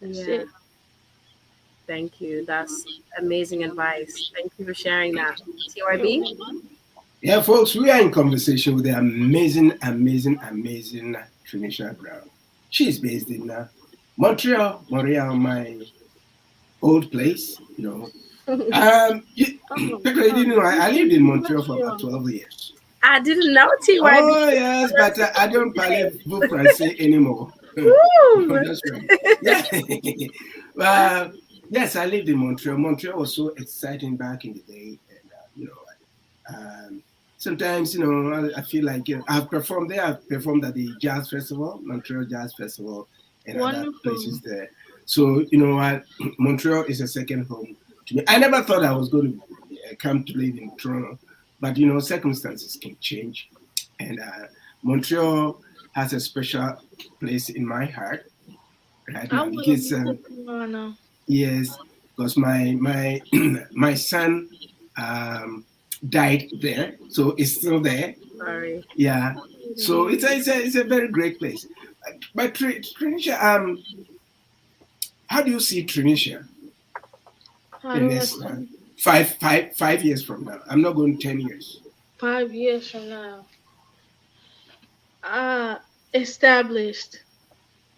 That's Yeah. it. Thank you. That's amazing advice. Thank you for sharing that. You're TYB? welcome. Yeah, folks, we are in conversation with the amazing, amazing, amazing Trinisha Browne. She's based in Montreal, my old place. Oh, Pedro, you didn't know I lived in Montreal for about Montreal. 12 years. I didn't know TYB. Oh, yes, but I don't parle vous français anymore. Woo! That's right. Yeah. uh, yes, I lived in Montreal. Montreal was so exciting back in the day. And, sometimes, I feel like I've performed there. I've performed at the Jazz Festival, Montreal Jazz Festival, and other Wonderful. places there. So, you know what? Montreal is a second home to me. I never thought I was going to come to live in Toronto, but, circumstances can change. And Montreal has a special place in my heart right I now want to because, visit Toronto. yes, because my my son um, died there, so it's still there. Sorry. Yeah, Sorry to so hear. it's a very great place. But Trinisha, how do you see Trinisha How in do I this see 5 years from now? I'm not going 10 years. 5 years from now? Established.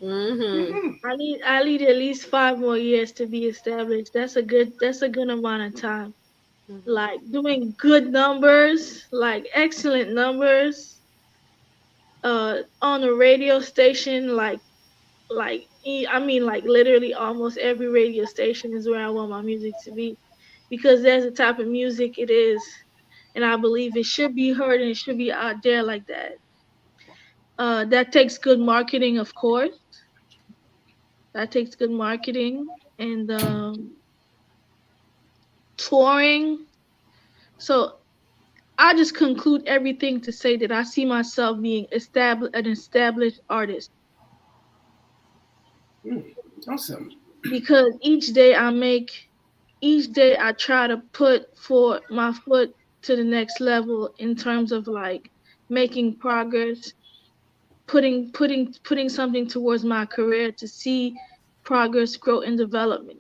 Mm-hmm. I need at least 5 more years to be established. That's a good amount of time. Like doing good numbers, like excellent numbers, on a radio station, I mean, like literally almost every radio station is where I want my music to be, because there's a type of music it is, and I believe it should be heard and it should be out there like that. That takes good marketing, of course. That takes good marketing and touring. So I just conclude everything to say that I see myself being an established artist, Awesome. because each day I try to put my foot to the next level in terms of like making progress, putting something towards my career to see progress, growth, and development.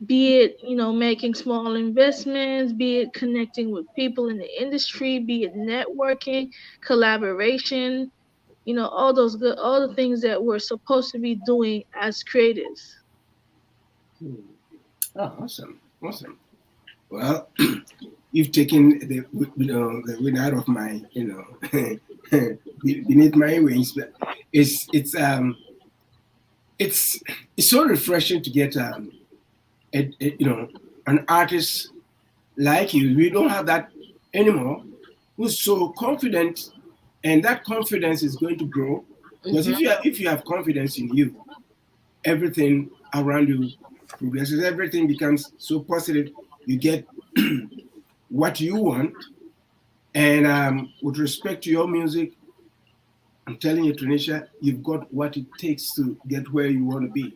Be it, making small investments, be it connecting with people in the industry, be it networking, collaboration, all the things that we're supposed to be doing as creatives. Oh, awesome. Awesome. Well, you've taken the wind out of my beneath my wings. But it's it's so refreshing to get an artist like you. We don't have that anymore. Who's so confident, and that confidence is going to grow, because if you have confidence in you, everything around you progresses. Everything becomes so positive. You get what you want. And with respect to your music, I'm telling you, Trinisha, you've got what it takes to get where you want to be.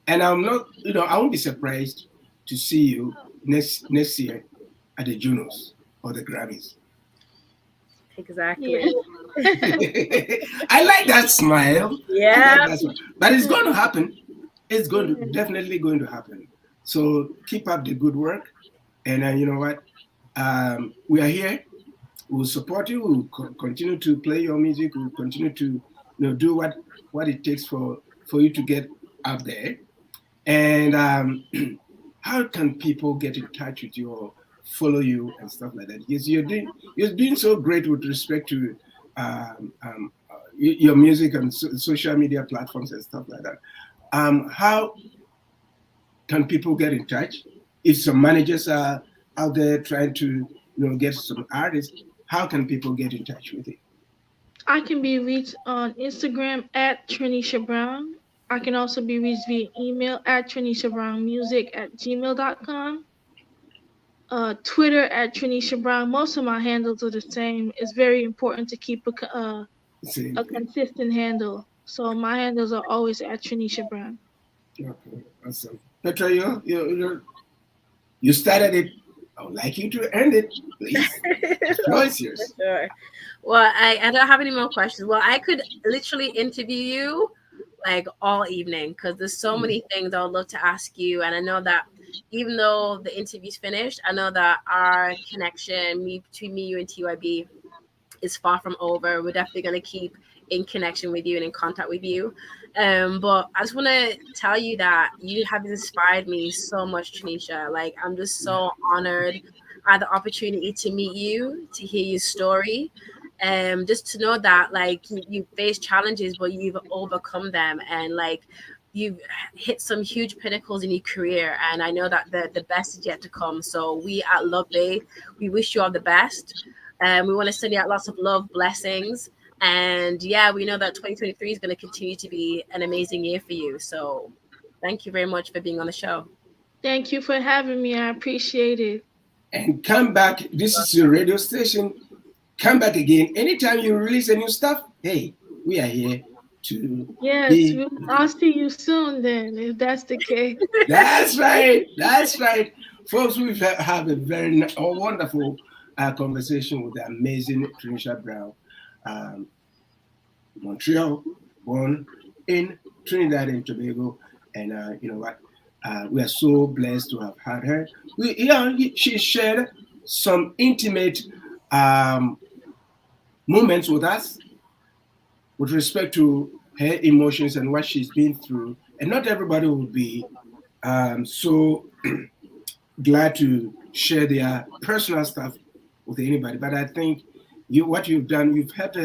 And I'm not, I won't be surprised to see you next year at the Junos or the Grammys. Exactly. Yeah. I like that smile. Yeah. I like that smile. But it's going to happen. It's definitely going to happen. So keep up the good work. And you know what? We are here. We'll support you. We'll continue to play your music. We'll continue to do what it takes for you to get out there. And how can people get in touch with you or follow you and stuff like that? Because you're doing so great with respect to your music and social media platforms and stuff like that. How can people get in touch? If some managers are out there trying to get some artists, how can people get in touch with you? I can be reached on Instagram at Trinisha Browne. I can also be reached via email at trinishabrownmusic@gmail.com. Twitter at Trinisha Browne. Most of my handles are the same. It's very important to keep a consistent handle. So my handles are always at Trinisha Browne. Okay, awesome. Petraa, you started it. I would like you to end it, please. It's yours. Sure. Well, I don't have any more questions. Well, I could literally interview you like all evening, because there's so many things I would love to ask you. And I know that even though the interview's finished, I know that our connection between me, you, and TYB is far from over. We're definitely going to keep in connection with you and in contact with you. But I just want to tell you that you have inspired me so much, Trinisha. Like, I'm just so honored I had the opportunity to meet you, to hear your story, just to know that like you face challenges, but you've overcome them, and like you've hit some huge pinnacles in your career. And I know that the best is yet to come. So we at Love Bay, we wish you all the best. We want to send you out lots of love, blessings. And yeah, we know that 2023 is going to continue to be an amazing year for you. So thank you very much for being on the show. Thank you for having me. I appreciate it. And come back. This is your radio station. Come back again. Anytime you release a new stuff, hey, we are here to. Yes, I'll see you soon then, if that's the case. That's right. That's right. Folks, we've had a very wonderful conversation with the amazing Trinisha Browne. Montreal, born in Trinidad and Tobago. And you know what? We are so blessed to have had her. She shared some intimate moments with us with respect to her emotions and what she's been through. And not everybody will be so glad to share their personal stuff with anybody. But I think what you've done, you've helped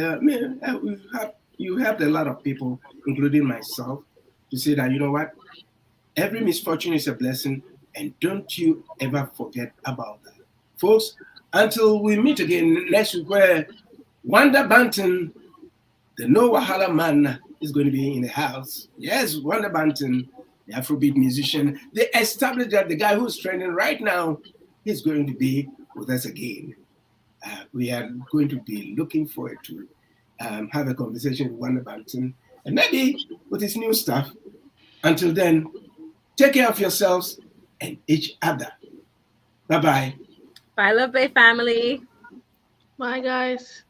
you helped a lot of people, including myself, to say that, you know what, every misfortune is a blessing, and don't you ever forget about that. Folks, until we meet again next week, where Wanda Banton, the No Wahala man, is going to be in the house. Yes, Wanda Banton, the Afrobeat musician. They established that the guy who's trending right now is going to be with us again. We are going to be looking forward to have a conversation with Wanda Banton, and maybe with his new stuff. Until then, take care of yourselves and each other. Bye-bye. Bye, Love Bay family. Bye, guys.